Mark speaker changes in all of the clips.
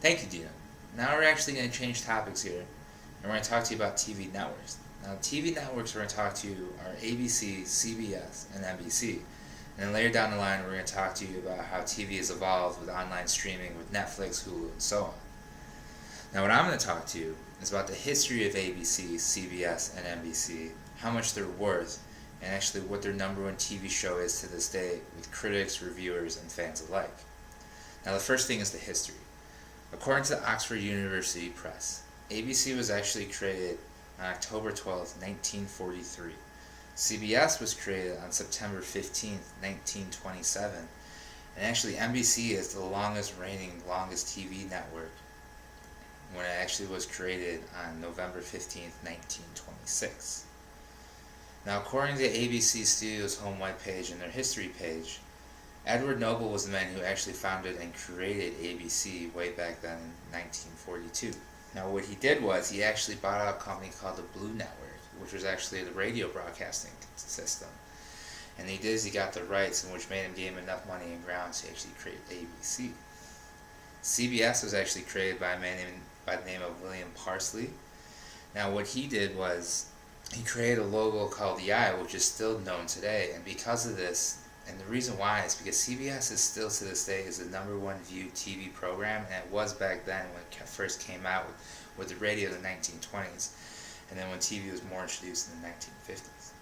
Speaker 1: Thank you, Dina. Now we're actually going to change topics here, and we're going to talk to you about TV networks. Now, TV networks we're going to talk to you are ABC, CBS, and NBC. And then later down the line, we're going to talk to you about how TV has evolved with online streaming with Netflix, Hulu, and so on. Now, what I'm going to talk to you is about the history of ABC, CBS, and NBC, how much they're worth, and actually what their number one TV show is to this day with critics, reviewers, and fans alike. Now, the first thing is the history. According to the Oxford University Press, ABC was actually created on October 12, 1943. CBS was created on September 15, 1927. And actually NBC is the longest TV network when it actually was created on November 15, 1926. Now, according to ABC Studios' home webpage and their history page, Edward Noble was the man who actually founded and created ABC way back then in 1942. Now, what he did was he actually bought out a company called the Blue Network, which was actually the radio broadcasting system. And he did is he got the rights, and which made him give him enough money and grounds to actually create ABC. CBS was actually created by a man by the name of William Parsley. Now, what he did was he created a logo called the Eye, which is still known today. And because of this, and the reason why is because CBS is still to this day is the number one viewed TV program, and it was back then when it first came out with the radio in the 1920s, and then when TV was more introduced in the 1950s.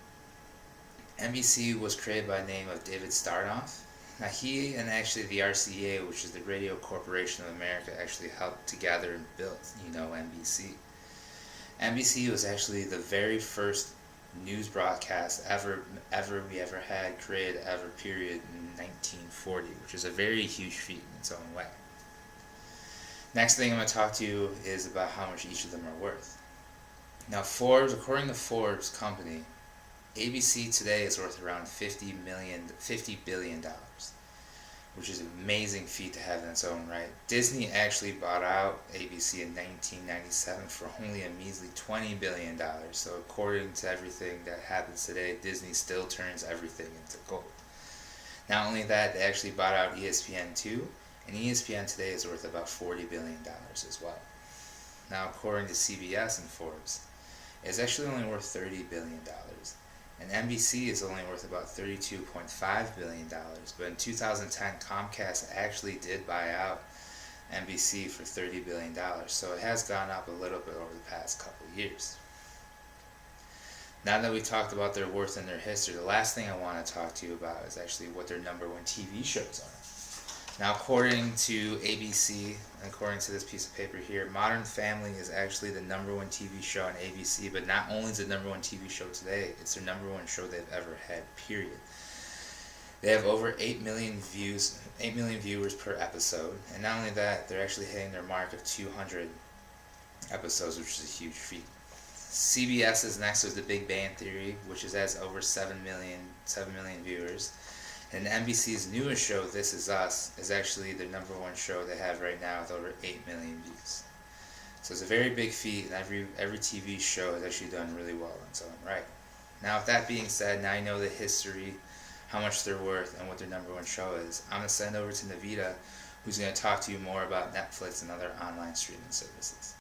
Speaker 1: NBC was created by the name of David Sarnoff. Now, he and actually the RCA, which is the Radio Corporation of America, actually helped together and built, NBC. NBC was actually the very first news broadcast we ever had created period in 1940, which is a very huge feat in its own way. Next thing I'm going to talk to you is about how much each of them are worth. Now, according to Forbes company, ABC today is worth around $50 billion, which is an amazing feat to have in its own right. Disney actually bought out ABC in 1997 for only a measly $20 billion. So according to everything that happens today, Disney still turns everything into gold. Not only that, they actually bought out ESPN too, and ESPN today is worth about $40 billion as well. Now, according to CBS and Forbes, it's actually only worth $30 billion. And NBC is only worth about $32.5 billion. But in 2010, Comcast actually did buy out NBC for $30 billion. So it has gone up a little bit over the past couple of years. Now that we talked about their worth and their history, the last thing I want to talk to you about is actually what their number one TV shows are. Now, according to ABC, and according to this piece of paper here, Modern Family is actually the number one TV show on ABC, but not only is it the number one TV show today, it's their number one show they've ever had, period. They have over 8 million viewers per episode, and not only that, they're actually hitting their mark of 200 episodes, which is a huge feat. CBS is next with The Big Bang Theory, which has over 7 million viewers. And NBC's newest show, This Is Us, is actually the number one show they have right now with over 8 million views. So it's a very big feat, and every TV show has actually done really well in its own right. Now, with that being said, now you know the history, how much they're worth, and what their number one show is. I'm going to send over to Navita, who's going to talk to you more about Netflix and other online streaming services.